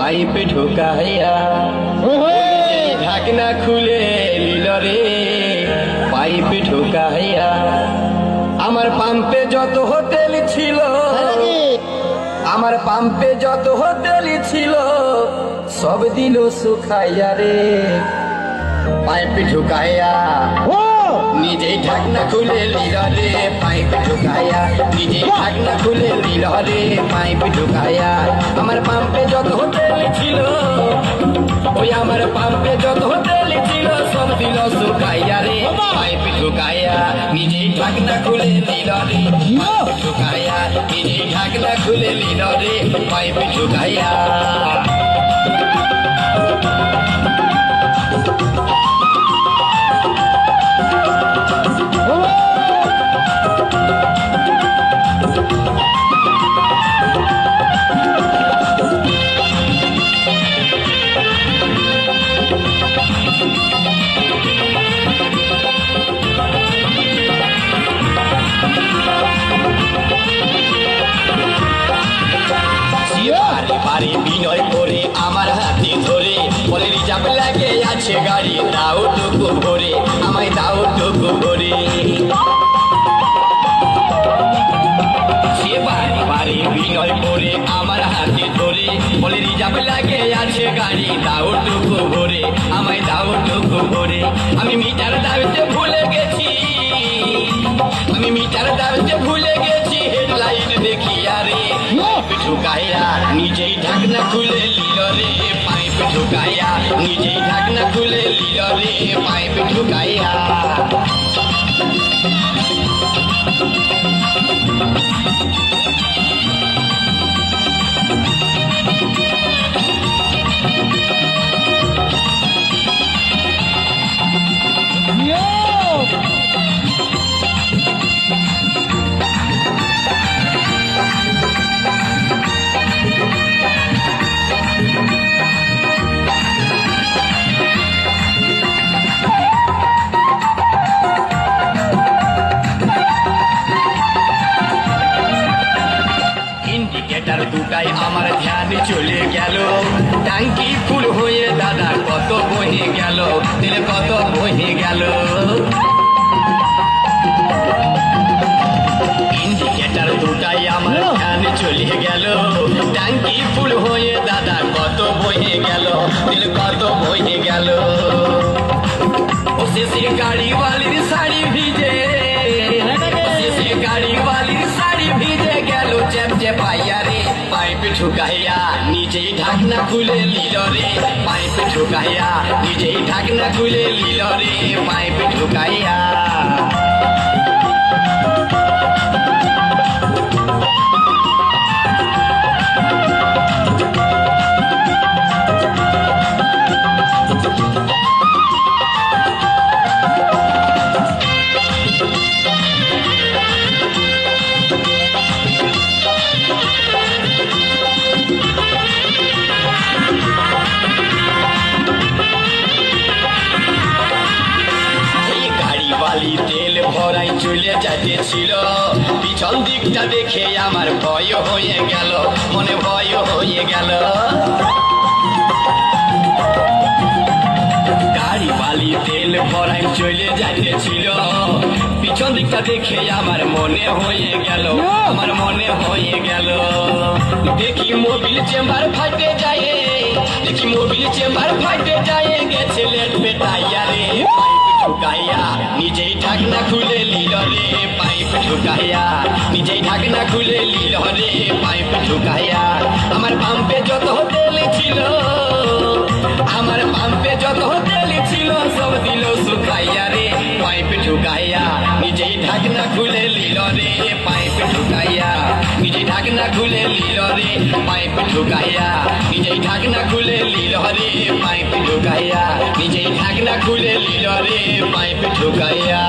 Pipe ঢুকাইয়া ঢাকনা খুলে নিল রে পাইপ ঢুকাইয়া। আমার পাম্পে যত হোটেল ছিল, আমার পাম্পে যত হোটেল ছিল সব দিল শুকাইয়া রে পাইপ ঢুকাইয়া। নিজেই ঢাকনা খুলে নিল রে পাইপ ঢুকাইয়া, নিজেই ঢাকনা খুলে নিল রে পাইপ ঢুকাইয়া। আমার পাম্পে যত হোটেল ছিল, ওই আমার পাম্পে যত হোটেল ছিল সব দিল শুকাইয়া রে পাইপ ঢুকাইয়া। নিজেই ঢাকনা খুলে নিল রে পাইপ ঢুকাইয়া, নিজেই ঢাকনা খুলে নিল রে পাইপ ঢুকাইয়া। বাড়ি বিনয় করে আমার হাতে ধরে বলে রিজার্ভ লাগে আছে গাড়ি, দাও টুকু ভরে আমায় দাও টুকু ভরে। সে বাড়ি বাড়ি বিনয় করে আমার হাতে ধরে বলে রিজার্ভ লাগে আছে গাড়ি, দাও টুকু ভরে আমায় দাও টুকু ভরে। আমি মিটার দাবিতে ভুলে গেছি, আমি মিটার দাবিতে ভুলে গেছি, হেডলাইট দেখি আরে পাইপ ঢুকাইয়া। নিজেই ঢাকনা খুলে নিল রে পাইপ ঢুকাইয়া, নিজেই ঢাকনা খুলে নিল রে পাইপ ঢুকাইয়া। ইন্ডিকেটার দুটাই আমার ধ্যান চলে গেল, ট্যাঙ্কি ফুল হয়ে দাদা কত বহে গেল, দিলে কত বহে গেল। ইন্ডিকেটার দুটাই আমার ধ্যান চলে গেল, ট্যাঙ্কি ফুল হয়ে দাদা কত বহে গেল, দিলে কত বহে গেল। ও শেষে গাড়ি বালির শাড়ি ভিজে, শেষে গাড়ি বালির শাড়ি ভিজে গেল চেপচে পাইয়া রে পাইপ ঢুকাইয়া। নিজেই ঢাকনা খুলে নিল রে পাইপ ঢুকাইয়া, নিজেই ঢাকনা খুলে নিল রে পাইপ ঢুকাইয়া। তেল ভরাই চলে যাইতেছিল, পিছন দিকটা দেখে আমার ভয় হয়ে গেল, মনে ভয় হয়ে গেল। গাড়ি বালি তেল ভরাই চলে যাইতেছিল, পিছন দিকটা দেখে আমার মনে হয়ে গেল, আমার মনে হয়ে গেল। দেখি মোবিল চেম্বার ফাটে যায়, দেখি মোবিল চেম্বার ফাটে যায়, গেছে লেট বেটাইয়া রে পাইপ ঢুকাইয়া। নিজেই ঢাকনা খুলে নিল রে পাইপ ঢুকাইয়া, নিজেই ঢাকনা খুলে নিল রে পাইপ ঢুকাইয়া। আমার পাম্পে যত হোটেল ছিল, আমার পাম্পে যত হোটেল ছিল সব দিল শুকাইয়া রে পাইপ ঢুকাইয়া। নিজেই ঢাকনা খুলে নিল রে পাইপ ঢুকাইয়া, নিজেই ঢাকনা খুলে নিল রে পাইপ ঢুকাইয়া, নিজেই ঢাকনা খুলে নিল রে পাইপ ঢুকাইয়া, নিজেই ঢাকনা খুলে নিল রে পাইপ ঢুকাইয়া।